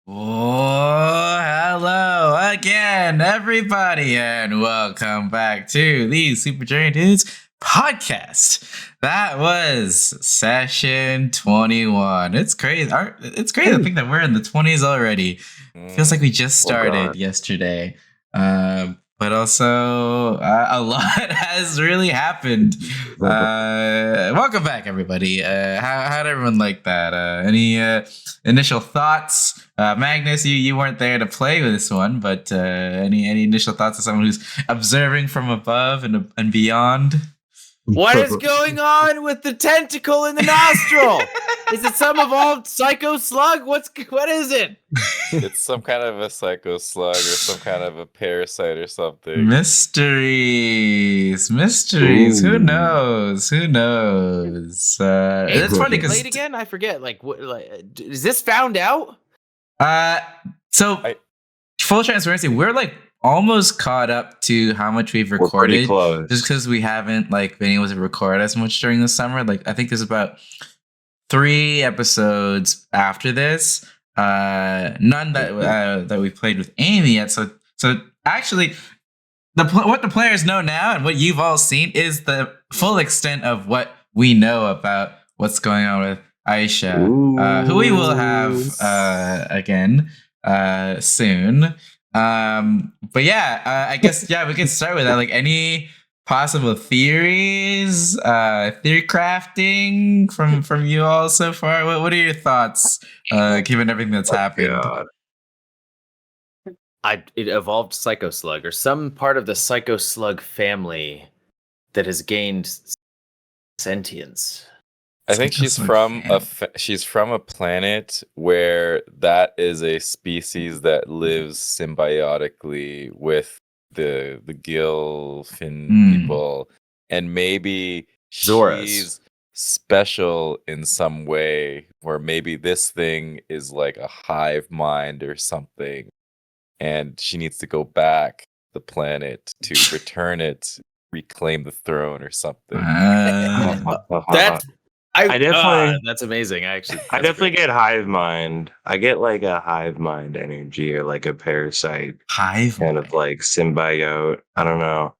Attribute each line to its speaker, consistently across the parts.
Speaker 1: Oh, hello again, everybody, and welcome back to the Super Giant Dudes podcast. That was session 21. It's crazy. It's crazy to think that we're in the 20s already. Feels like we just started yesterday. But also, a lot has really happened. Welcome back, everybody. How'd everyone like that? Any initial thoughts? Magnus, you weren't there to play with this one, but any initial thoughts as someone who's observing from above and beyond?
Speaker 2: What is going on with the tentacle in the nostril? Is it some evolved psycho slug? What is it?
Speaker 3: It's some kind of a psycho slug or some kind of a parasite or something.
Speaker 1: Mysteries. Ooh. Who knows? It's funny because
Speaker 2: late again. I forget. Is this found out?
Speaker 1: Full transparency, we're almost caught up to how much we've recorded, just because we haven't been able to record as much during the summer. I think there's about 3 episodes after this. None that we played with Amy yet. So actually, what the players know now and what you've all seen is the full extent of what we know about what's going on with Aisha, who we will have again soon. But yeah, I guess we can start with that. Any possible theories, theory crafting from you all so far? What are your thoughts, given everything that's happened?
Speaker 2: It evolved Psycho Slug, or some part of the Psycho Slug family that has gained sentience.
Speaker 3: I think she's from a planet where that is a species that lives symbiotically with the gill fin people, and maybe she's special in some way, or maybe this thing is like a hive mind or something, and she needs to go back the planet to return it, reclaim the throne or something.
Speaker 2: I definitely. That's amazing. I
Speaker 4: definitely get hive mind. I get a hive mind energy, or a parasite,
Speaker 1: hive
Speaker 4: kind of symbiote. I don't know.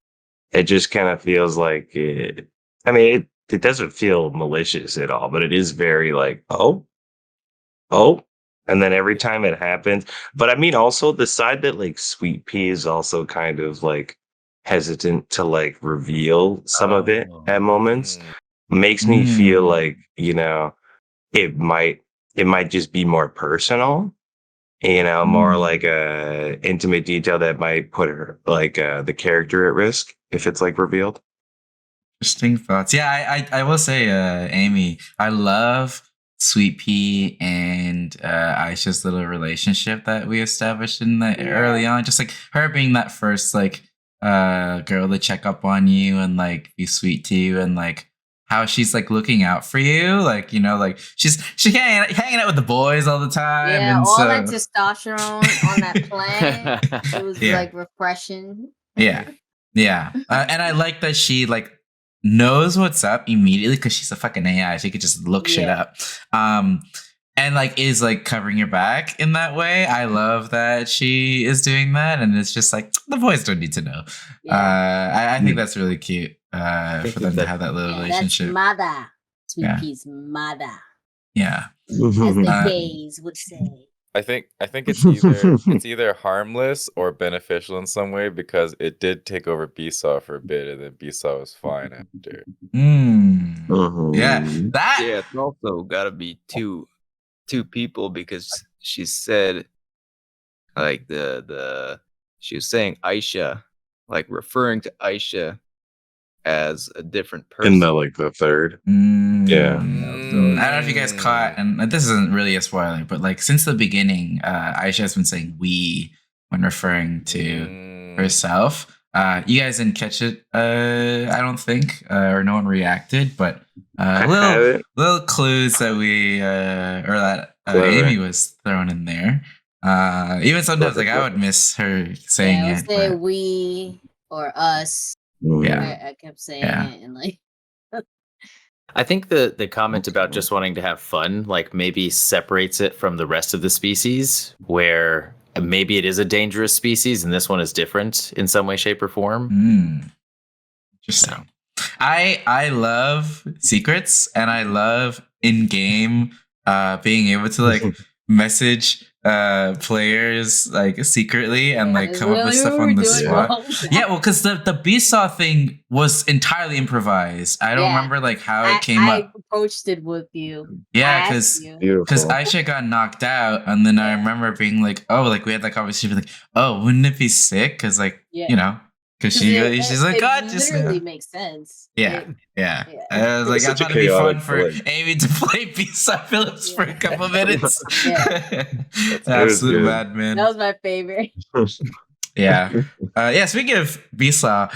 Speaker 4: It just kind of feels like it. I mean, it doesn't feel malicious at all, but it is very oh, and then every time it happens. But I mean, also the side that Sweet Pea is also kind of hesitant to reveal some of it at moments. Makes me feel it might just be more personal, more a intimate detail that might put her the character at risk if it's revealed.
Speaker 1: Interesting thoughts. Yeah, I will say, Amy, I love Sweet Pea and Aisha's little relationship that we established in early on. Just her being that first girl to check up on you and be sweet to you, and how she's looking out for you, she's hanging out with the boys all the time.
Speaker 5: Yeah, and all that testosterone on that planet. It was refreshing.
Speaker 1: Yeah. And I like that she knows what's up immediately because she's a fucking AI. She could just look shit up. And is covering your back in that way. I love that she is doing that, and it's just the boys don't need to know. I think that's really cute. For them to have that little relationship.
Speaker 5: That's mother. Sweet Pea's mother.
Speaker 1: Yeah.
Speaker 5: As the gays would say.
Speaker 3: I think it's either harmless or beneficial in some way, because it did take over B-Saw for a bit, and then B-Saw was fine after.
Speaker 1: Yeah.
Speaker 6: It's also gotta be two people, because she said she was saying Aisha, referring to Aisha as a different person.
Speaker 4: In the third. Yeah.
Speaker 1: I don't know if you guys caught, and this isn't really a spoiler, but since the beginning, Aisha has been saying "we" when referring to herself. You guys didn't catch it, I don't think, or no one reacted, but little clues that Amy was throwing in there. Even sometimes, I would miss her saying it.
Speaker 5: Say we or us.
Speaker 1: Yeah,
Speaker 5: I kept saying it, and
Speaker 2: I think the comment about just wanting to have fun, like maybe separates it from the rest of the species, where maybe it is a dangerous species and this one is different in some way, shape, or form.
Speaker 1: Interesting. I love secrets, and I love in-game being able to like message players like secretly and like come up with stuff on the spot. Yeah, well, because the Beastsaw thing was entirely improvised. I don't remember like how it came up.
Speaker 5: I approached it with you.
Speaker 1: Yeah, because Aisha got knocked out, and then I remember being like, oh, like we had that conversation like, oh, wouldn't it be sick? Because like you know. Because she's like, God, just
Speaker 5: literally makes sense.
Speaker 1: Yeah. I was like, I thought it'd be fun for Amy to play Beastsaw Phillips for a couple minutes. Absolute madman.
Speaker 5: That was my favorite.
Speaker 1: Yeah. Speaking of Beastsaw,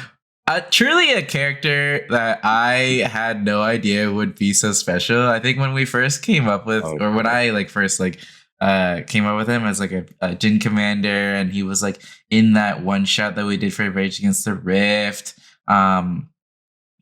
Speaker 1: truly a character that I had no idea would be so special. I think when we first came up with, or when I like first like came up with him as like a Jin Commander, and he was like in that one shot that we did for Rage Against the Rift.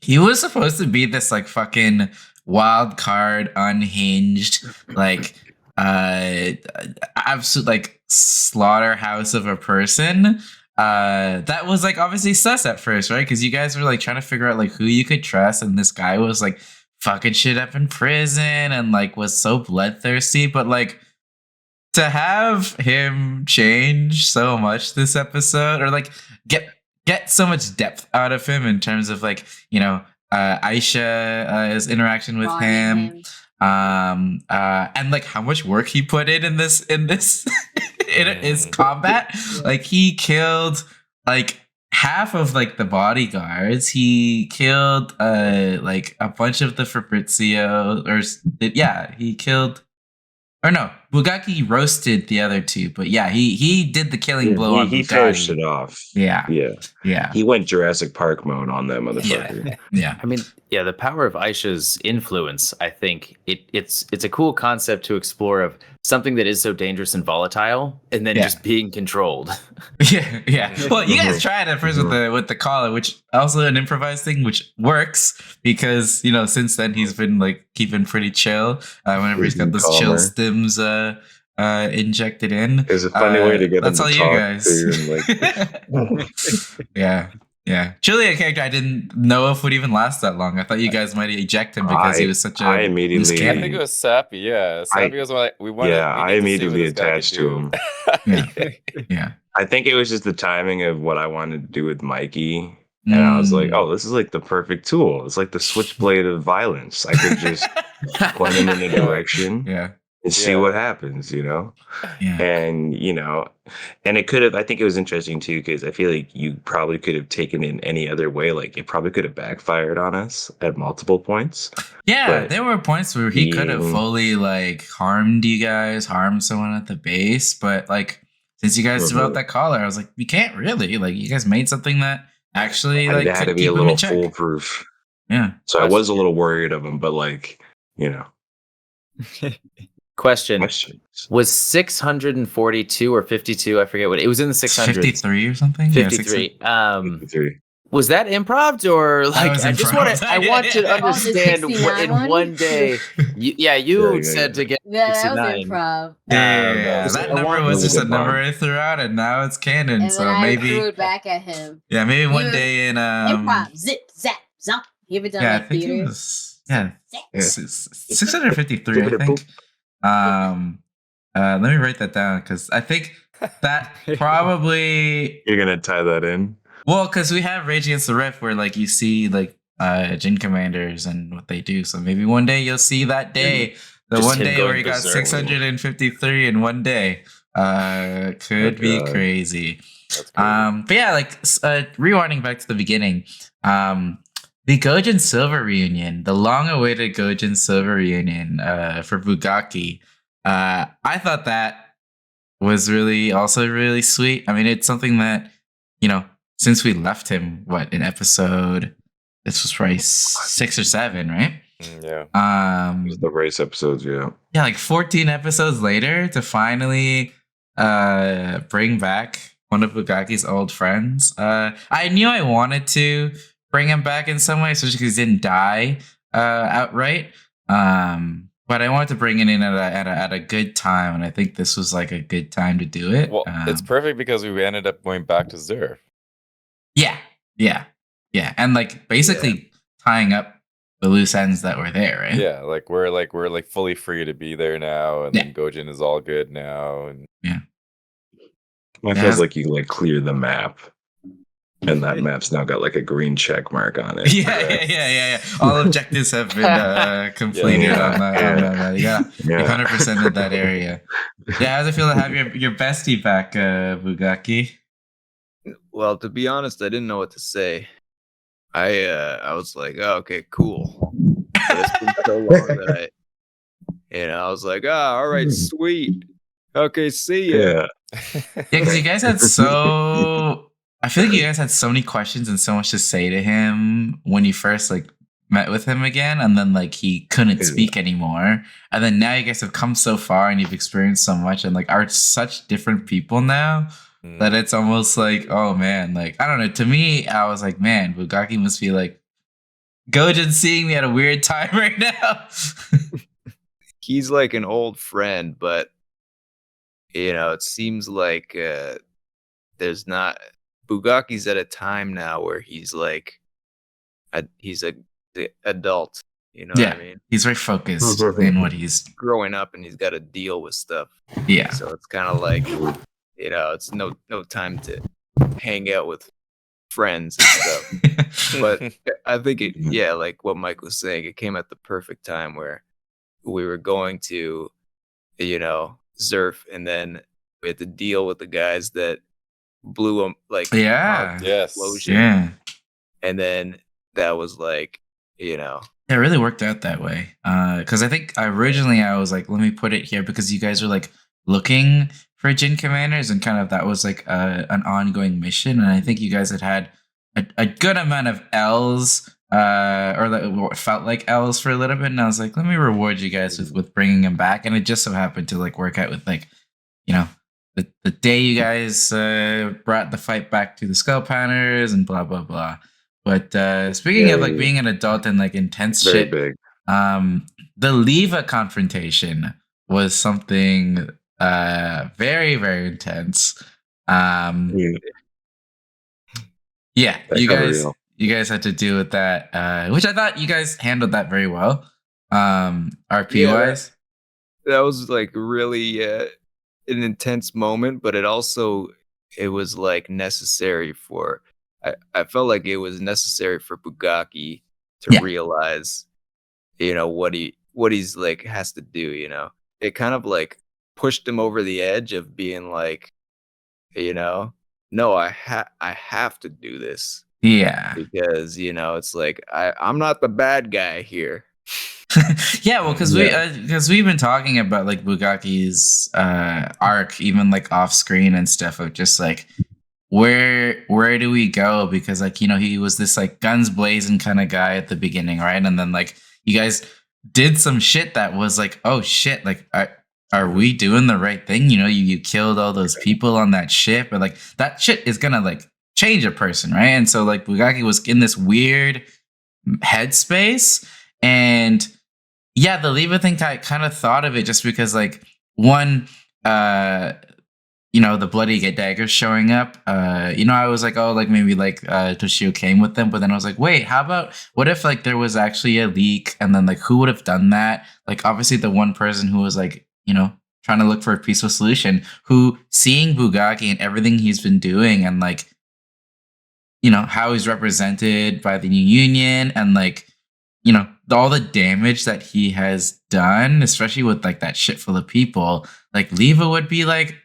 Speaker 1: He was supposed to be this like fucking wild card, unhinged, like absolute like slaughterhouse of a person. That was like obviously sus at first, right? Because you guys were like trying to figure out like who you could trust, and this guy was like fucking shit up in prison and like was so bloodthirsty, but like to have him change so much this episode, or like get so much depth out of him in terms of like, you know, Aisha's interaction with him. And like how much work he put in this in his combat. Like he killed like half of like the bodyguards. He killed like a bunch of the Fabrizio, he killed. Or no, Bugaki roasted the other two, but yeah, he did the killing blow on Bugatti.
Speaker 4: He finished it off.
Speaker 1: Yeah.
Speaker 4: He went Jurassic Park mode on that motherfucker.
Speaker 1: Yeah.
Speaker 2: I mean, the power of Aisha's influence, I think it's a cool concept to explore of something that is so dangerous and volatile, and then just being controlled.
Speaker 1: Yeah. Well, you guys tried at first with the collar, which also an improvised thing, which works because you know since then he's been like keeping pretty chill. Whenever he's got those chill stims injected in.
Speaker 4: It's a funny way to get
Speaker 1: that's
Speaker 4: them
Speaker 1: all
Speaker 4: to
Speaker 1: you
Speaker 4: guys.
Speaker 1: Yeah. Truly a character I didn't know if would even last that long. I thought you guys might eject him because he was such a.
Speaker 3: I think it was Sappy. Yeah, Sappy was like we wanted.
Speaker 4: Yeah, I immediately attached to him.
Speaker 1: Yeah.
Speaker 4: I think it was just the timing of what I wanted to do with Mikey. And I was like, oh, this is like the perfect tool. It's like the switchblade of violence. I could just point him in a direction. And see what happens, you know? And, you know, and it could have, I think it was interesting too, because I feel like you probably could have taken it in any other way. Like it probably could have backfired on us at multiple points.
Speaker 1: Yeah, there were points where he could have fully like harmed you guys, harmed someone at the base. But like, since you guys developed that collar, I was like, we can't really. Like, you guys made something that actually like
Speaker 4: it had to be a little foolproof.
Speaker 1: Yeah.
Speaker 4: So I was a little worried of him, but like, you know.
Speaker 2: Question. Was 642 or 52? I forget what it was in the 600s.
Speaker 1: 53 or something.
Speaker 2: 53.
Speaker 4: 53.
Speaker 2: Was that improv or like? I want to understand what in one day. You said to get.
Speaker 5: Yeah, that was improv.
Speaker 1: That number was just a number I threw out, and now it's canon.
Speaker 5: And
Speaker 1: so
Speaker 5: then
Speaker 1: maybe
Speaker 5: I threw it back at him.
Speaker 1: Yeah, maybe one day in
Speaker 5: improv. Zip zap zap. You ever done like theater?
Speaker 1: 653. I think. Let me write that down because I think that probably
Speaker 4: you're gonna tie that in.
Speaker 1: Well, because we have Rage Against the Rift where like you see like Jin Commanders and what they do. So maybe one day you'll see that day, the just one day where you got 653 in one day. Could be crazy. But yeah, like rewinding back to the beginning. The Gojin Silver reunion, the long-awaited Gojin Silver reunion for Bugaki. I thought that was also really sweet. I mean, it's something that, you know, since we left him, in episode, this was probably 6 or 7, right?
Speaker 4: Yeah. It was the race episodes, yeah.
Speaker 1: Yeah, like 14 episodes later to finally bring back one of Bugaki's old friends. I knew I wanted to bring him back in some way, especially because he didn't die. outright. But I wanted to bring it in at a good time, and I think this was like a good time to do it.
Speaker 3: Well, it's perfect because we ended up going back to Zerf.
Speaker 1: Yeah, and like basically tying up the loose ends that were there, right?
Speaker 3: Yeah, like we're fully free to be there now, and then Gojin is all good now, and
Speaker 4: it feels like you like clear the map. And that map's now got like a green check mark on it.
Speaker 1: Yeah. All objectives have been completed on that. Yeah, 100% of that area. Yeah, how's it feel to have your bestie back, Bugaki?
Speaker 6: Well, to be honest, I didn't know what to say. I was like, oh, okay, cool. But it's been so long that I was like, all right, sweet. Okay, see ya.
Speaker 4: Yeah,
Speaker 1: because you guys had so. I feel like you guys had so many questions and so much to say to him when you first like met with him again, and then like he couldn't speak anymore, and then now you guys have come so far and you've experienced so much and like are such different people now that it's almost like, oh man, like I don't know. To me, I was like, man, Bugaki must be like Gojin's seeing me at a weird time right now.
Speaker 6: He's like an old friend, but it seems like there's not. Bugaki's at a time now where he's like, he's a adult. You know what I mean?
Speaker 1: He's very focused in what he's
Speaker 6: growing up, and he's got to deal with stuff.
Speaker 1: Yeah.
Speaker 6: So it's kind of like, it's no time to hang out with friends and stuff. But I think like what Mike was saying, it came at the perfect time where we were going to, Zerf, and then we had to deal with the guys that blew them explosion. And then that was like, it
Speaker 1: really worked out that way. Because I think originally I was like, let me put it here because you guys were like looking for Jin commanders, and kind of that was like an ongoing mission. And I think you guys had a good amount of L's, or that felt like L's for a little bit. And I was like, let me reward you guys with bringing him back. And it just so happened to like work out with like, the day you guys brought the fight back to the Skull Pounders and blah blah blah. But speaking of like being an adult and like intense shit, the Leva confrontation was something very very intense. You guys had to deal with that, which I thought you guys handled that very well. RP wise,
Speaker 6: that was like really an intense moment, but it was like necessary for. I felt like it was necessary for Bugaki to realize, what he's like has to do. It kind of like pushed him over the edge of being like, no, I have to do this.
Speaker 1: Yeah,
Speaker 6: because it's like I'm not the bad guy here.
Speaker 1: Well, because we've been talking about like Bugaki's arc, even like off screen and stuff, of just like where do we go? Because like he was this like guns blazing kind of guy at the beginning, right? And then like you guys did some shit that was like, oh shit, like are we doing the right thing? You killed all those people on that ship, and like that shit is gonna like change a person, right? And so like Bugaki was in this weird headspace, and the Leva thing, I kind of thought of it just because like one, the bloody daggers showing up. I was like, oh, like maybe like Toshio came with them, but then I was like, wait, what if like there was actually a leak, and then like who would have done that? Like obviously the one person who was like, trying to look for a peaceful solution, who seeing Bugaki and everything he's been doing, and like, how he's represented by the new union, and like, all the damage that he has done, especially with like that shit full of people, like Leva would be like,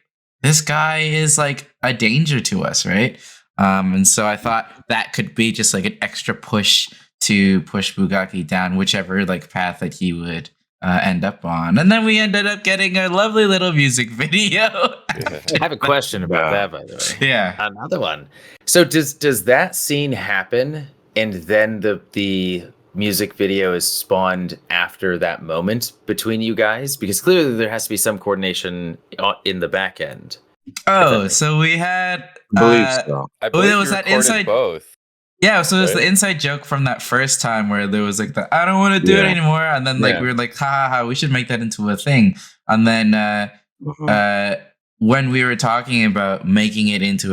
Speaker 1: this guy is like a danger to us, right? And so I thought that could be just like an extra push to push Bugaki down whichever like path that he would end up on. And then we ended up getting a lovely little music video.
Speaker 2: I have a question about that, by the way.
Speaker 1: Yeah.
Speaker 2: Another one. So does that scene happen, and then the music video is spawned after that moment between you guys? Because clearly there has to be some coordination in the back end.
Speaker 1: Oh, so we had
Speaker 3: I believe
Speaker 1: was that inside
Speaker 3: both.
Speaker 1: Yeah, so there's the inside joke from that first time where there was like I don't want to do it anymore, and then like we were like, ha ha ha, we should make that into a thing. And then when we were talking about making it into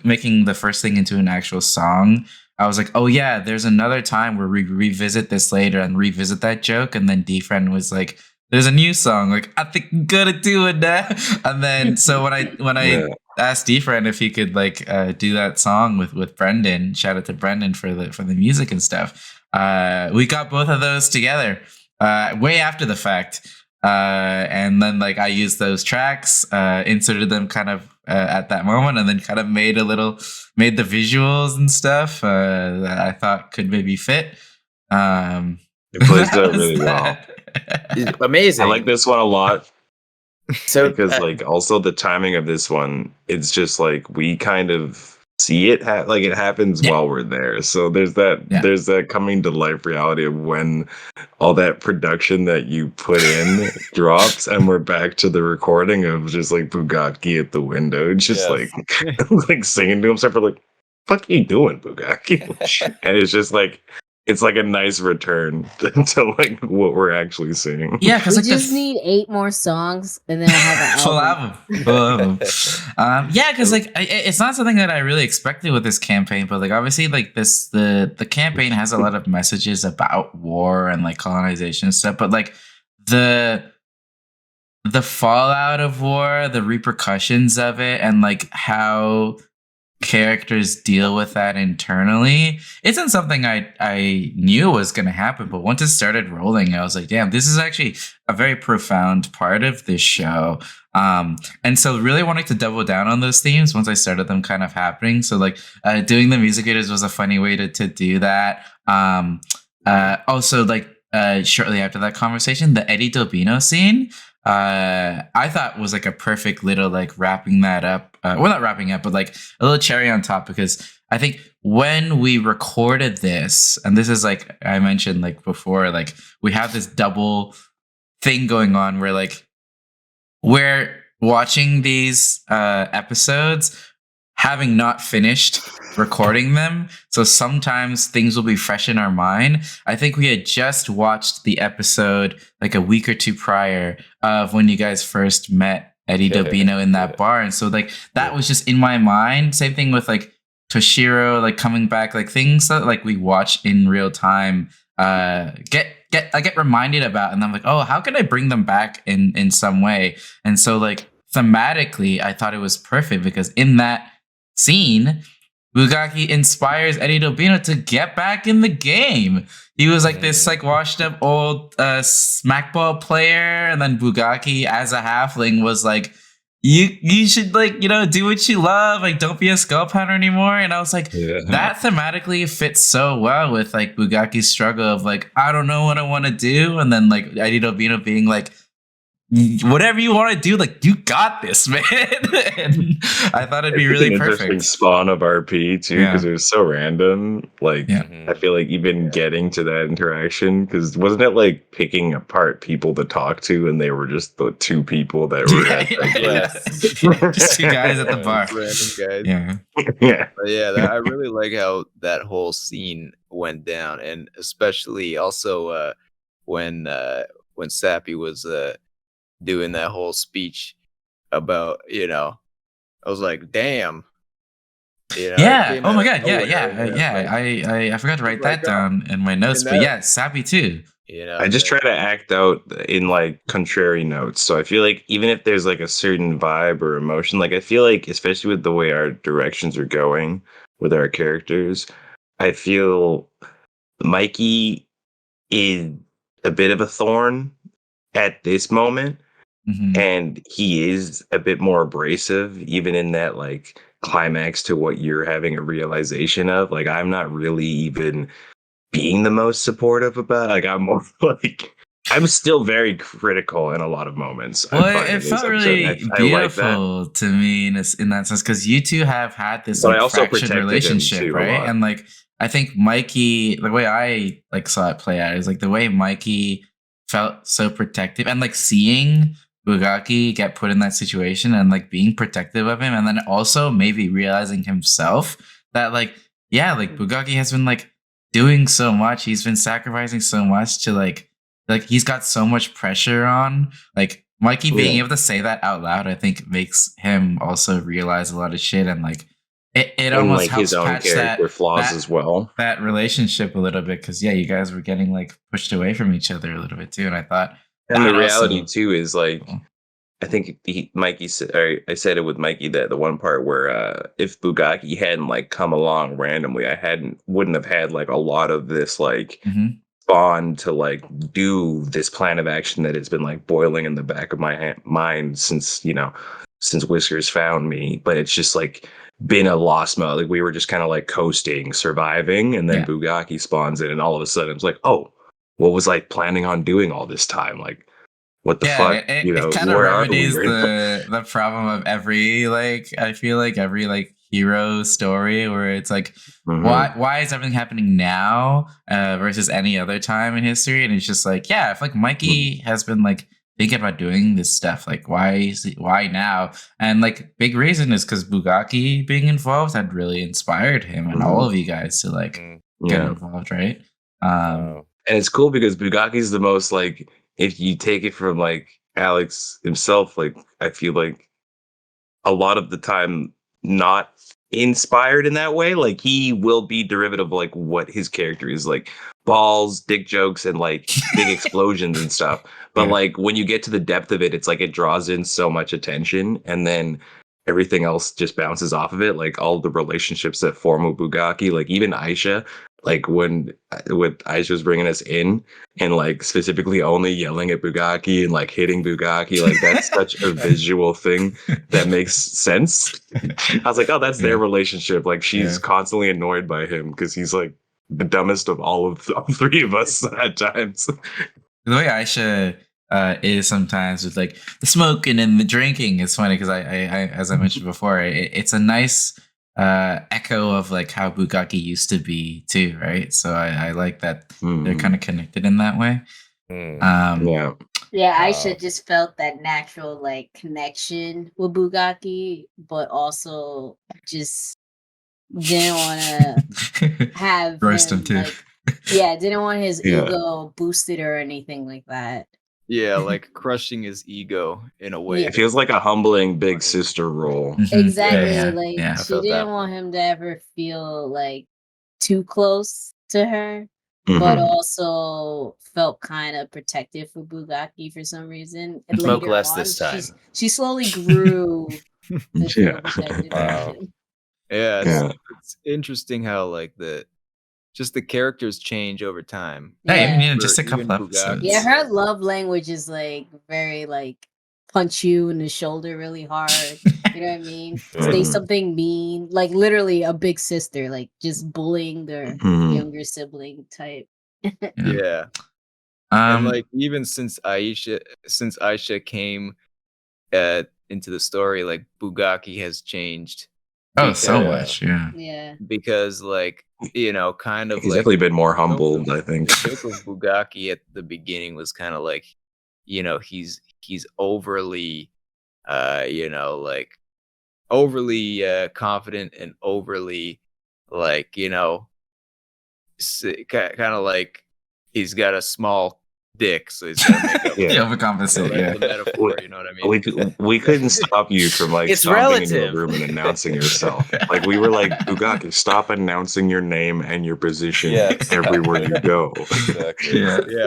Speaker 1: making the first thing into an actual song, I was like, oh yeah, there's another time where we revisit this later and revisit that joke, and then D-Friend was like, there's a new song, like I think I'm gonna do it now. And then so when I asked D-Friend if he could like do that song with Brendan, shout out to Brendan for the music and stuff. We got both of those together way after the fact. And then like I used those tracks, inserted them kind of at that moment, and then kind of made the visuals and stuff that I thought could maybe fit.
Speaker 4: It plays out really well.
Speaker 2: Amazing.
Speaker 4: I like this one a lot. So because like also the timing of this one, it's just like we kind of see it like it happens while we're there. So there's that coming to life reality of when all that production that you put in drops, and we're back to the recording of just like Bugatti at the window, just like like singing to himself, like, "Fuck you doing, Bugatti?" And it's just like. It's like a nice return to like what we're actually seeing.
Speaker 1: Yeah, because
Speaker 5: we
Speaker 1: like
Speaker 5: just need 8 more songs, and then I have an
Speaker 1: full album. Yeah, because like it's not something that I really expected with this campaign, but like obviously like the campaign has a lot of messages about war and like colonization and stuff, but like the fallout of war, the repercussions of it, and like how characters deal with that internally isn't something I knew was going to happen, but once it started rolling, I was like, damn, this is actually a very profound part of this show. And so really wanting to double down on those themes once I started them kind of happening. So like doing the music videos was a funny way to do that. Also like shortly after that conversation, the Eddie Dobino scene, I thought was like a perfect little like wrapping that up. Well, not wrapping up, but like a little cherry on top, because I think when we recorded this, and this is like I mentioned like before, like we have this double thing going on where like we're watching these episodes having not finished recording them. So sometimes things will be fresh in our mind. I think we had just watched the episode like a week or two prior of when you guys first met Eddie Dobino in that bar. And so like that was just in my mind. Same thing with like Toshiro, like coming back, like things that like we watch in real time, I get reminded about, and I'm like, oh, how can I bring them back in some way? And so like thematically, I thought it was perfect because in that scene, Bugaki inspires Eddie Dobino to get back in the game. He was like this like washed up old smackball player, and then Bugaki as a halfling was like, you should like, you know, do what you love, like don't be a skull pounder anymore. And I was like, that thematically fits so well with like Bugaki's struggle of like, I don't know what I want to do, and then like Eddie Dobino being like, whatever you want to do, like you got this, man. And I thought it'd be really perfect.
Speaker 4: Interesting spawn of RP too, because it was so random. Like I feel like even getting to that interaction, because wasn't it like picking apart people to talk to, and they were just the two people that were
Speaker 1: just two guys at the bar,
Speaker 6: random guys. I really like how that whole scene went down, and especially also when Sappy was doing that whole speech about, you know, I was like, damn.
Speaker 1: You know, oh my god, I forgot to write that down in my notes, but yeah, Sappy too.
Speaker 6: You know,
Speaker 4: I just try to act out in like contrary notes. So I feel like even if there's like a certain vibe or emotion, like I feel like especially with the way our directions are going with our characters, I feel Mikey is a bit of a thorn at this moment. And he is a bit more abrasive, even in that like climax to what you're having a realization of. Like, I'm not really even being the most supportive about. Like, I'm more like I'm still very critical in a lot of moments.
Speaker 1: Well, it felt really beautiful to me in that sense, because you two have had this like, fractured relationship, right? And like I think Mikey, the way I like saw it play out is like the way Mikey felt so protective, and like seeing Bugaki get put in that situation and like being protective of him, and then also maybe realizing himself that like yeah, like Bugaki has been like doing so much. He's been sacrificing so much to like he's got so much pressure on. Like Mikey being able to say that out loud, I think makes him also realize a lot of shit, and like it
Speaker 4: and
Speaker 1: almost
Speaker 4: like
Speaker 1: helps
Speaker 4: his own
Speaker 1: patch
Speaker 4: character flaws as well.
Speaker 1: that relationship a little bit, because you guys were getting like pushed away from each other a little bit too, and I thought.
Speaker 4: And the reality too is like, I think Mikey said, or I said it with Mikey, that the one part where if Bugaki hadn't like come along randomly, wouldn't have had like a lot of this like spawn to like do this plan of action that has been like boiling in the back of my mind since Whiskers found me. But it's just like been a lost mode. Like we were just kind of like coasting, surviving, and then Bugaki spawns in, and all of a sudden it's like, oh, what was I planning on doing all this time? Like, what the fuck?
Speaker 1: It kind of remedies the problem of every like, I feel like every like hero story where it's like, why is everything happening now versus any other time in history? And it's just like, yeah, if like Mikey has been like thinking about doing this stuff, like why now? And like big reason is because Bugaki being involved had really inspired him and all of you guys to like get involved, right?
Speaker 4: And it's cool because Bugaki's the most like, if you take it from like Alex himself, like I feel like a lot of the time not inspired in that way. Like he will be derivative of like what his character is, like balls, dick jokes, and like big explosions and stuff. But like when you get to the depth of it, it's like it draws in so much attention, and then everything else just bounces off of it. Like all the relationships that form with Bugaki, like even Aisha. Like when Aisha was bringing us in and like specifically only yelling at Bugaki and like hitting Bugaki, like that's such a visual thing that makes sense. I was like, oh, that's their relationship. Like she's constantly annoyed by him because he's like the dumbest of all three of us at times.
Speaker 1: The way Aisha is sometimes with like the smoking and the drinking is funny because I as I mentioned before, it's a nice echo of like how Bugaki used to be too, right? So I like that they're kind of connected in that way.
Speaker 5: Aisha just felt that natural like connection with Bugaki, but also just didn't want to have
Speaker 1: roast him too.
Speaker 5: Like, didn't want his ego boosted or anything like that.
Speaker 6: Yeah, like crushing his ego in a way.
Speaker 4: It feels like a humbling big sister role.
Speaker 5: Exactly. She didn't want him to ever feel like too close to her, but also felt kind of protective for Bugaki for some reason. And
Speaker 2: smoke
Speaker 5: later
Speaker 2: less
Speaker 5: on,
Speaker 2: this time.
Speaker 5: She slowly grew to feel protective of him.
Speaker 6: It's interesting how like the characters change over time.
Speaker 1: Just a couple episodes.
Speaker 5: Yeah, her love language is like very like punch you in the shoulder really hard. You know what I mean? Say something mean, like literally a big sister, like just bullying their younger sibling type.
Speaker 6: And like even since Aisha came into the story, like Bugaki has changed.
Speaker 1: So much,
Speaker 5: Because
Speaker 6: like kind of
Speaker 4: he's
Speaker 6: like
Speaker 4: definitely been more humbled. I think
Speaker 6: the joke of Bugaki at the beginning was kind of like, he's overly, like overly confident and overly like kind of like he's got a small dick, so he's gonna make up
Speaker 1: overcompensate.
Speaker 6: The metaphor, you know what I mean?
Speaker 4: We couldn't stop you from like
Speaker 2: it's
Speaker 4: stomping
Speaker 2: relative.
Speaker 4: into a room and announcing yourself. Like we were like, Bugaki, stop announcing your name and your position everywhere you go.
Speaker 3: Exactly.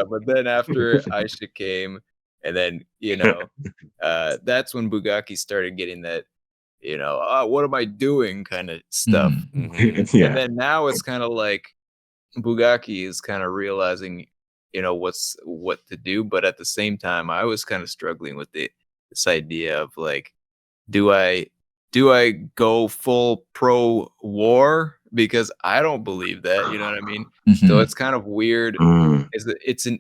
Speaker 6: But then after Aisha came, and then that's when Bugaki started getting that, what am I doing kind of stuff. And then now it's kind of like Bugaki is kind of realizing what to do, but at the same time I was kind of struggling with this idea of like, do I go full pro war, because I don't believe that, you know what I mean? So it's kind of weird. It's a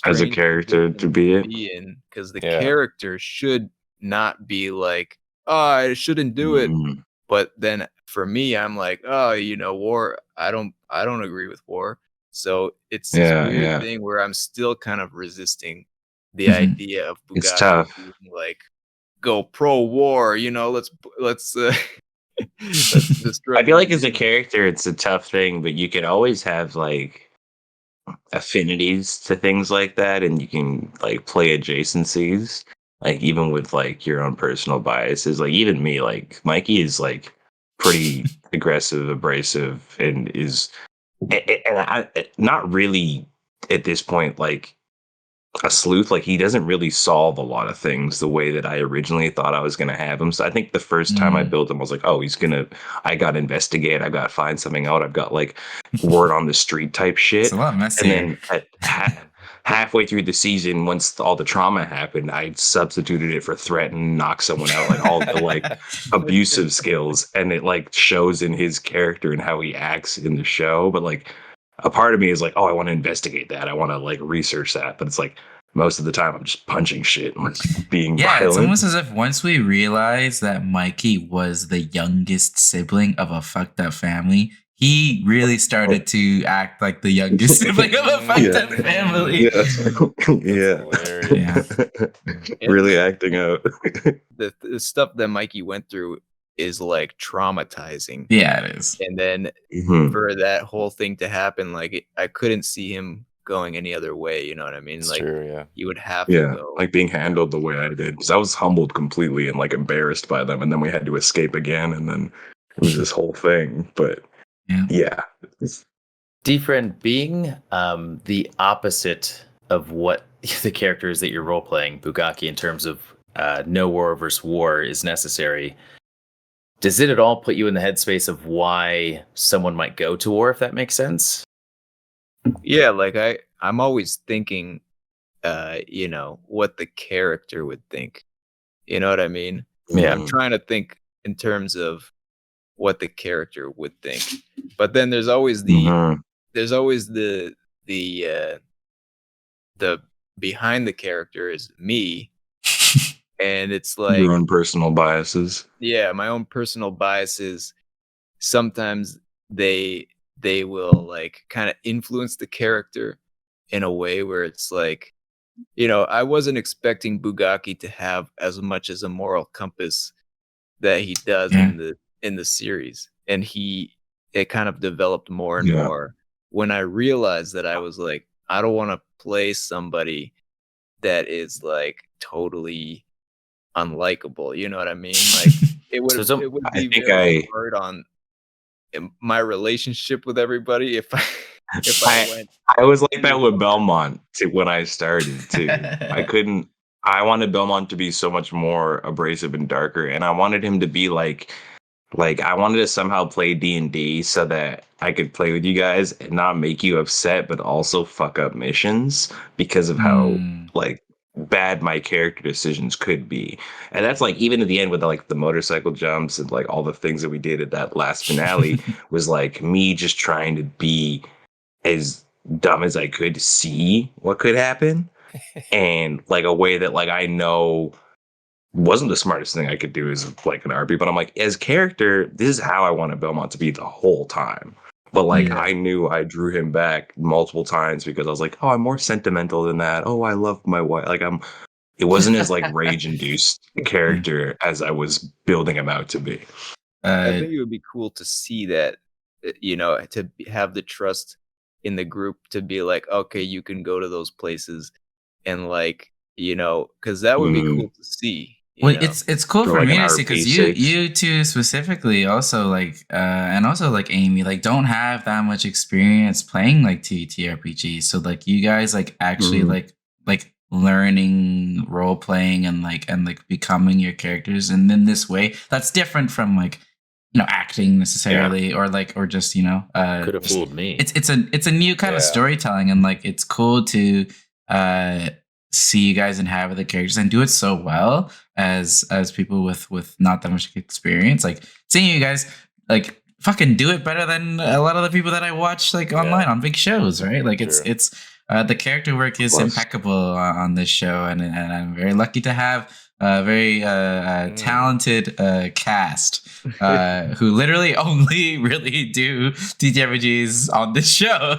Speaker 4: as a character to be
Speaker 6: in, because the character should not be like, oh, I shouldn't do it. But then for me, I'm like, oh, war, I don't agree with war. So it's this weird thing where I'm still kind of resisting the idea of Bugatti being like, go pro war, let's
Speaker 4: I feel like as a character, it's a tough thing, but you can always have like affinities to things like that, and you can like play adjacencies. Like even with like your own personal biases, like even me, like Mikey is like pretty aggressive, abrasive, and not really at this point like a sleuth. Like he doesn't really solve a lot of things the way that I originally thought I was gonna have him. So I think the first time I built him, I was like, oh, I got to investigate, I got to find something out, I've got like word on the street type shit.
Speaker 1: It's a lot messier.
Speaker 4: And then halfway through the season, once all the trauma happened, I substituted it for threaten, knock someone out, like all the like abusive skills, and it like shows in his character and how he acts in the show. But like a part of me is like, oh, I want to investigate that, I want to like research that, but it's like most of the time I'm just punching shit and like being violent.
Speaker 1: It's almost as if once we realized that Mikey was the youngest sibling of a fucked up family, he really started to act like the youngest sibling of a fucked up family.
Speaker 4: Really acting out.
Speaker 6: The stuff that Mikey went through is like traumatizing.
Speaker 1: Yeah, it is.
Speaker 6: And then for that whole thing to happen, like I couldn't see him going any other way. You know what I mean?
Speaker 3: It's
Speaker 6: like
Speaker 3: true, yeah.
Speaker 6: you would have to go.
Speaker 4: Like being handled the way I did, because I was humbled completely and like embarrassed by them, and then we had to escape again, and then it was this whole thing. But yeah.
Speaker 2: D-Friend, being the opposite of what the characters that you're role playing, Bugaki, in terms of no war versus war is necessary, does it at all put you in the headspace of why someone might go to war, if that makes sense?
Speaker 6: Yeah, like I'm always thinking, what the character would think. You know what I mean?
Speaker 2: Yeah.
Speaker 6: I'm trying to think in terms of what the character would think. But then there's always the behind the character is me. And it's like
Speaker 4: your own personal biases.
Speaker 6: Yeah, my own personal biases. Sometimes they will like kind of influence the character in a way where it's like, I wasn't expecting Bugaki to have as much as a moral compass that he does in the series, and it kind of developed more and more when I realized that I was like, I don't want to play somebody that is like totally unlikable. You know what I mean? Like it would be very hard on my relationship with everybody if
Speaker 4: I was like that with Belmont when I started too. I wanted Belmont to be so much more abrasive and darker, and I wanted him to be like I wanted to somehow play D&D so that I could play with you guys and not make you upset, but also fuck up missions because of how like bad my character decisions could be. And that's like even at the end with like the motorcycle jumps and like all the things that we did at that last finale was like me just trying to be as dumb as I could to see what could happen, and like a way that like I know wasn't the smartest thing I could do as like an RP, but I'm like, as character, this is how I wanted Belmont to be the whole time. But like I knew I drew him back multiple times because I was like, oh, I'm more sentimental than that. Oh, I love my wife. Like it wasn't as like rage induced character as I was building him out to be.
Speaker 6: I think it would be cool to see that, to have the trust in the group to be like, okay, you can go to those places, and like, because that would be cool to see.
Speaker 1: Well, it's cool for me to see because you two specifically also like and also like Amy like don't have that much experience playing like TTRPGs, so like you guys like actually like learning role playing and like becoming your characters, and in this way that's different from like acting necessarily or just
Speaker 2: could have fooled me.
Speaker 1: It's a new kind of storytelling, and like it's cool to see you guys inhabit the characters and do it so well as people with not that much experience. Like seeing you guys like fucking do it better than a lot of the people that I watch like online on big shows, right? Like it's the character work is impeccable on this show, and I'm very lucky to have a very talented cast who literally only really do TTRPGs on this show.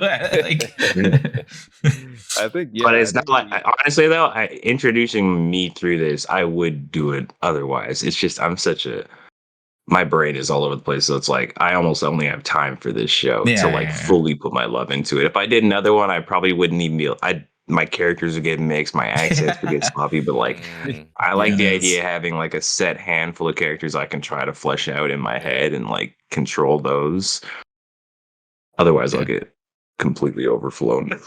Speaker 6: I think,
Speaker 4: but it's not like honestly though. Introducing me through this, I would do it otherwise. It's just I'm such a my brain is all over the place. So it's like I almost only have time for this show to like fully put my love into it. If I did another one, I probably wouldn't even be. My characters would get mixed, my accents would get sloppy. But like, I like the idea of having like a set handful of characters I can try to flesh out in my head and like control those. Otherwise, I'll get completely overflown.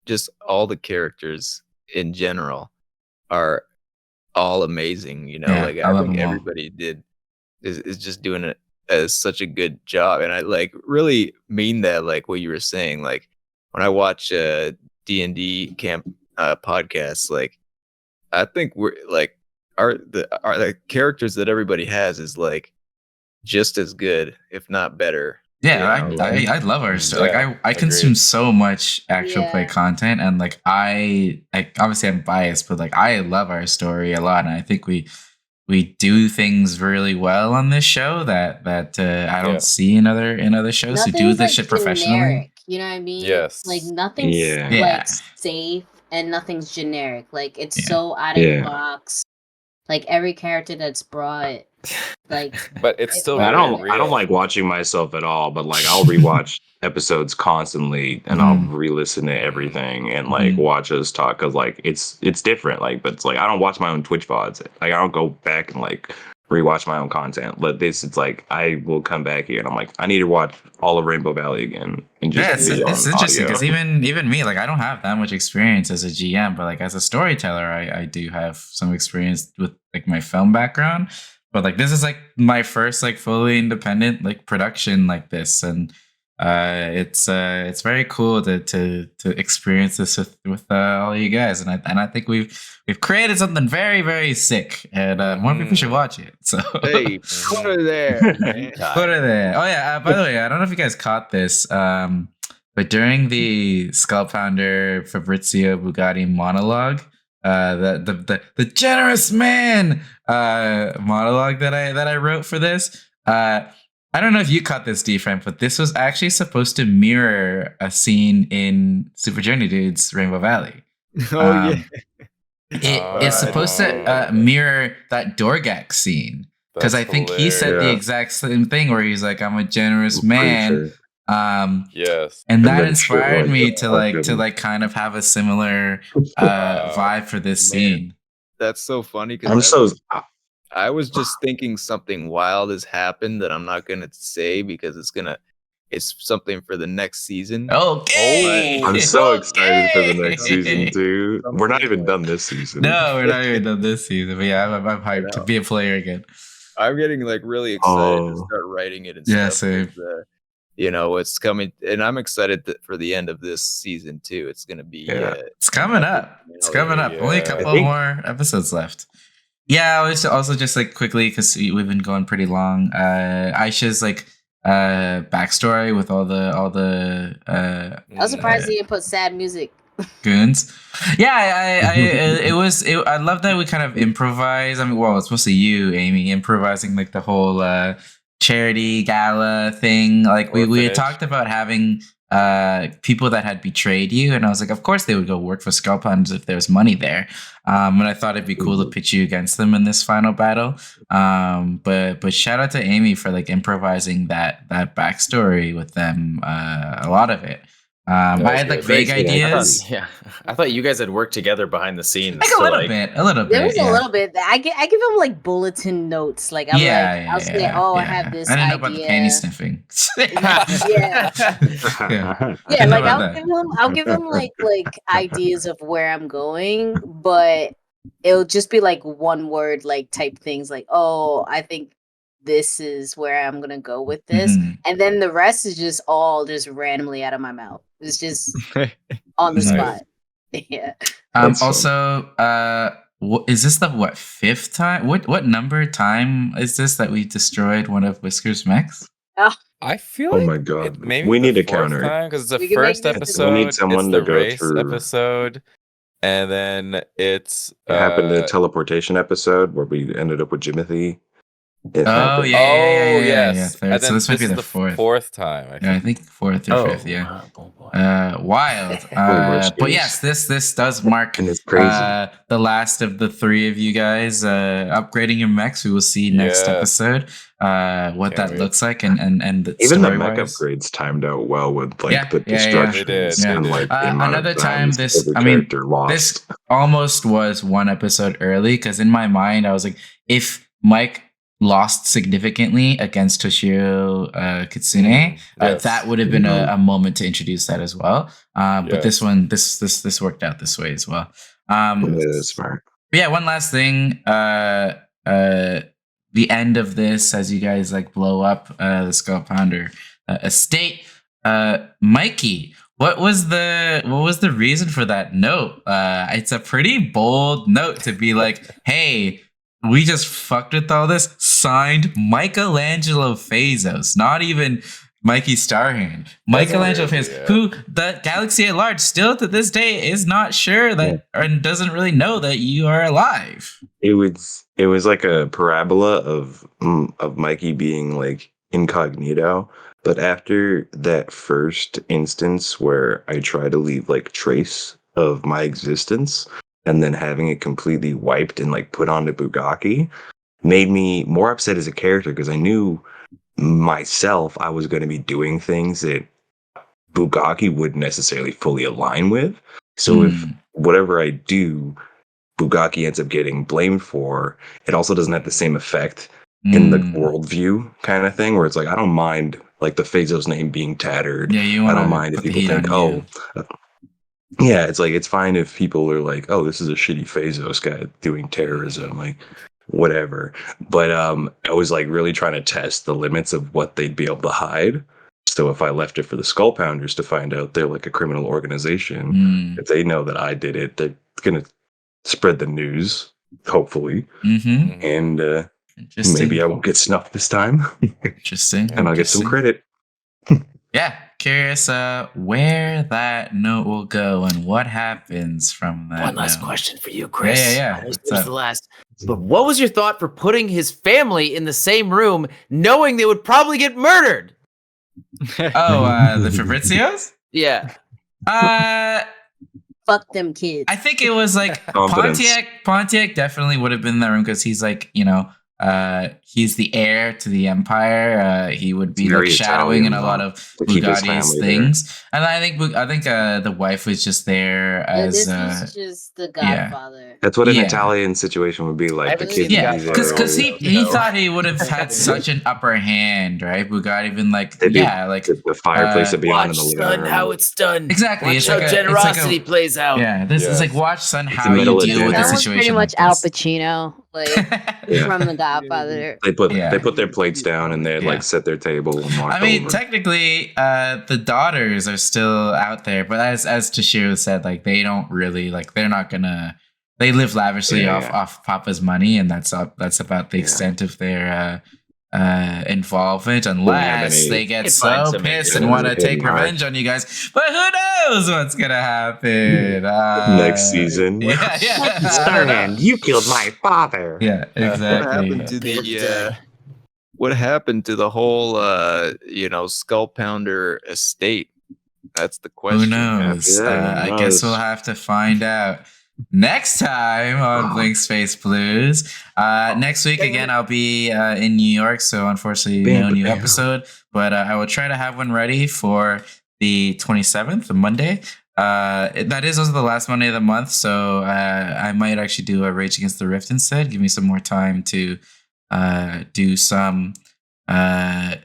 Speaker 6: Just all the characters in general are all amazing. You know, like I think everybody is just doing it as such a good job, and I like really mean that. Like what you were saying, like when I watch D&D camp podcasts, like I think we're like the characters that everybody has is like just as good, if not better.
Speaker 1: Yeah, I love our story. Like I consume so much actual play content, and like I obviously I'm biased, but like I love our story a lot, and I think we do things really well on this show that I don't see in other shows who do this shit professionally.
Speaker 5: You know what I mean?
Speaker 3: Yes.
Speaker 5: Like nothing's like safe and nothing's generic. Like it's so out of the box. Like every character that's brought, like,
Speaker 3: but it's still.
Speaker 4: I don't like watching myself at all. But like, I'll rewatch episodes constantly, and I'll re-listen to everything and like watch us talk because like it's different. Like, but it's like I don't watch my own Twitch VODs. Like, I don't go back and like rewatch my own content. But it's like I will come back here and I'm like, I need to watch all of Rainbow Valley again. And just
Speaker 1: it's interesting because even me, like I don't have that much experience as a GM, but like as a storyteller, I do have some experience with like my film background. But like this is like my first like fully independent like production like this, and it's very cool to experience this with all you guys, and I think we've created something very, very sick, and more people should watch it. So
Speaker 6: hey, put her there,
Speaker 1: put her there. Oh yeah, by the way, I don't know if you guys caught this, but during the Skull Pounder Fabrizio Bugatti monologue, the generous man monologue that I wrote for this, I don't know if you caught this, D-Frank, but this was actually supposed to mirror a scene in Super Journey Dude's Rainbow Valley. It's supposed to mirror that Dorgak scene, because I think he said the exact same thing where he's like, "I'm a generous man."
Speaker 3: Yes,
Speaker 1: and that inspired me to kind of have a similar vibe for this scene.
Speaker 6: That's so funny because I was just thinking something wild has happened that I'm not gonna say because it's something for the next season.
Speaker 1: Okay.
Speaker 4: I'm so excited for the next season too. We're not even done this season.
Speaker 1: No, we're not even done this season. But yeah, I'm hyped to be a player again.
Speaker 6: I'm getting like really excited to start writing it and stuff.
Speaker 1: Same.
Speaker 6: You know, it's coming, and I'm excited for the end of this season too. It's gonna be
Speaker 1: it's coming up. It's coming up. Only a couple more episodes left. Yeah, I was also just like quickly because we've been going pretty long. Aisha's like backstory with all the
Speaker 5: I was surprised he didn't put sad music.
Speaker 1: Goons. Yeah, I love that we kind of improvise. I mean, well, it's mostly you, Amy, improvising like the whole charity gala thing. Like we had talked about having people that had betrayed you, and I was like, of course they would go work for Skull Puns if there was money there. And I thought it'd be cool to pitch you against them in this final battle. But shout out to Amy for like improvising that backstory with them. A lot of it. I had like vague ideas.
Speaker 2: I thought you guys had worked together behind the scenes.
Speaker 1: Like a little bit.
Speaker 5: There was a little bit. I give him like bulletin notes. Like I'll say, I have this
Speaker 1: idea. I didn't know about the panty sniffing.
Speaker 5: Like I'll give him like ideas of where I'm going, but it'll just be like one word like type things like, oh, I think this is where I'm gonna go with this, and then the rest is just all just randomly out of my mouth. It's just on the spot. Yeah.
Speaker 1: Also, is this the fifth time? What number time is this that we destroyed one of Whisker's mechs?
Speaker 3: I feel.
Speaker 4: Oh my god! We need a counter
Speaker 3: because it's the first episode. We need someone to go through episode, and then it
Speaker 4: happened in the teleportation episode where we ended up with Jimothy.
Speaker 3: Yes.
Speaker 1: Third. So this might be the
Speaker 3: fourth time.
Speaker 1: I think fourth or fifth. Yeah. Wild. But yes, this does mark the last of the three of you guys upgrading your mechs. We will see next episode what that looks like and the
Speaker 7: even the mech upgrades timed out well with like the destructions and like the amount
Speaker 1: another
Speaker 7: of
Speaker 1: time this this almost was one episode early because in my mind I was like, if Mike lost significantly against Toshiro Kitsune, that would have been a moment to introduce that as well. But this one, this worked out this way as well.
Speaker 7: Smart.
Speaker 1: But yeah, one last thing. The end of this, as you guys like blow up the Skull Pounder estate, Mikey. What was the reason for that note? It's a pretty bold note to be like, hey, we just fucked with all this. Signed Michelangelo Fazos, not even Mikey Starhand. Michelangelo Fazos, who the galaxy at large still to this day is not sure that and doesn't really know that you are alive.
Speaker 7: It was like a parabola of Mikey being like incognito. But after that first instance where I try to leave like trace of my existence, and then having it completely wiped and like put onto Bugaki made me more upset as a character because I knew myself I was going to be doing things that Bugaki wouldn't necessarily fully align with. So if whatever I do, Bugaki ends up getting blamed for, it also doesn't have the same effect in the worldview kind of thing where it's like, I don't mind like the Fazos name being tattered. I don't mind if people think, yeah, it's like, it's fine if people are like, oh, this is a shitty Fazos guy doing terrorism, like whatever. But I was like really trying to test the limits of what they'd be able to hide. So if I left it for the Skull Pounders to find out they're like a criminal organization, if they know that I did it, they're going to spread the news, hopefully. And maybe I won't get snuffed this time.
Speaker 1: Interesting.
Speaker 7: And I'll get some credit.
Speaker 1: Yeah, curious where that note will go and what happens from that.
Speaker 2: One last question for you, Chris.
Speaker 1: Yeah.
Speaker 2: This was the last. But what was your thought for putting his family in the same room, knowing they would probably get murdered?
Speaker 1: The Fabrizios?
Speaker 2: Yeah.
Speaker 5: Fuck them kids.
Speaker 1: I think it was like Pontiac definitely would have been in that room because he's like, he's the heir to the empire. He would be like shadowing in a lot of Bugatti's things. And I think the wife was just there as
Speaker 5: this was just the Godfather.
Speaker 7: That's what an Italian situation would be like. The kids,
Speaker 1: because he thought he would have had such an upper hand, right? Bugatti been like, like
Speaker 7: the fireplace would be on in the living room.
Speaker 2: How it's done.
Speaker 1: Exactly.
Speaker 2: Watch how generosity plays out.
Speaker 1: Yeah, this is like, watch son how you deal with the situation.
Speaker 5: Pretty much Al Pacino, like from the Godfather.
Speaker 7: They put their plates down and they like set their table and walk over.
Speaker 1: Technically, the daughters are still out there, but as Toshiro said, like they don't really like they're not gonna. They live lavishly off Papa's money, and that's about the extent of their involvement, unless they get so pissed and want to take revenge on you guys. But who knows what's gonna happen
Speaker 7: next season?
Speaker 4: Starhand, you killed my father.
Speaker 1: Yeah, exactly.
Speaker 6: What happened to the whole Skull Pounder estate? That's the question.
Speaker 1: Who knows? I guess we'll have to find out next time on Blink Space Blues. Next week again, I'll be in New York, so unfortunately no new episode. But I will try to have one ready for the 27th, the Monday. That is also the last Monday of the month, so I might actually do a Rage Against the Rift instead. Give me some more time to do some editing.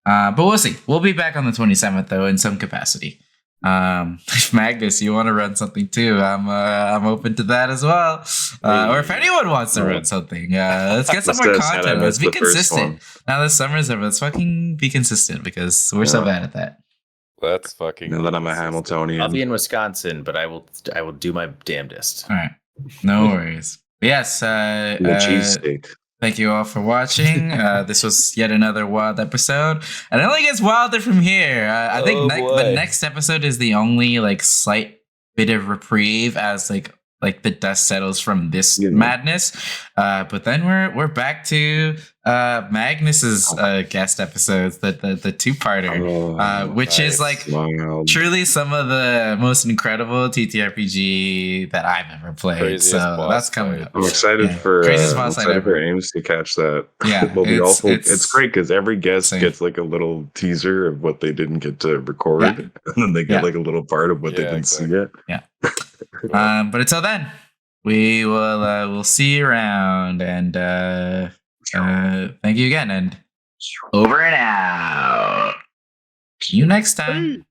Speaker 1: But we'll see. We'll be back on the 27th though in some capacity. If Magnus, you want to run something too, I'm open to that as well. Or if anyone wants to run something, let's get some more content. Let's be consistent. Now the summer's over. Let's fucking be consistent because we're so bad at that.
Speaker 3: Let's fucking.
Speaker 7: Now that I'm a Hamiltonian,
Speaker 2: I'll be in Wisconsin, but I will do my damnedest.
Speaker 1: All right, no worries. Yes,
Speaker 7: the cheesesteak.
Speaker 1: Thank you all for watching. This was yet another wild episode, and it only gets wilder from here. I think the next episode is the only like slight bit of reprieve as like like the dust settles from this madness. But then we're back to Magnus's guest episodes, the 2-parter, which is like truly some of the most incredible TTRPG that I've ever played.
Speaker 3: Craziest
Speaker 1: so that's coming up.
Speaker 7: I'm excited for Ames to catch that.
Speaker 1: Yeah,
Speaker 7: will be awful. It's great because every guest gets like a little teaser of what they didn't get to record, and then they get like a little part of what they didn't see yet.
Speaker 1: Yeah. But until then, we will we'll see you around, and thank you again, and over and out. See you next time.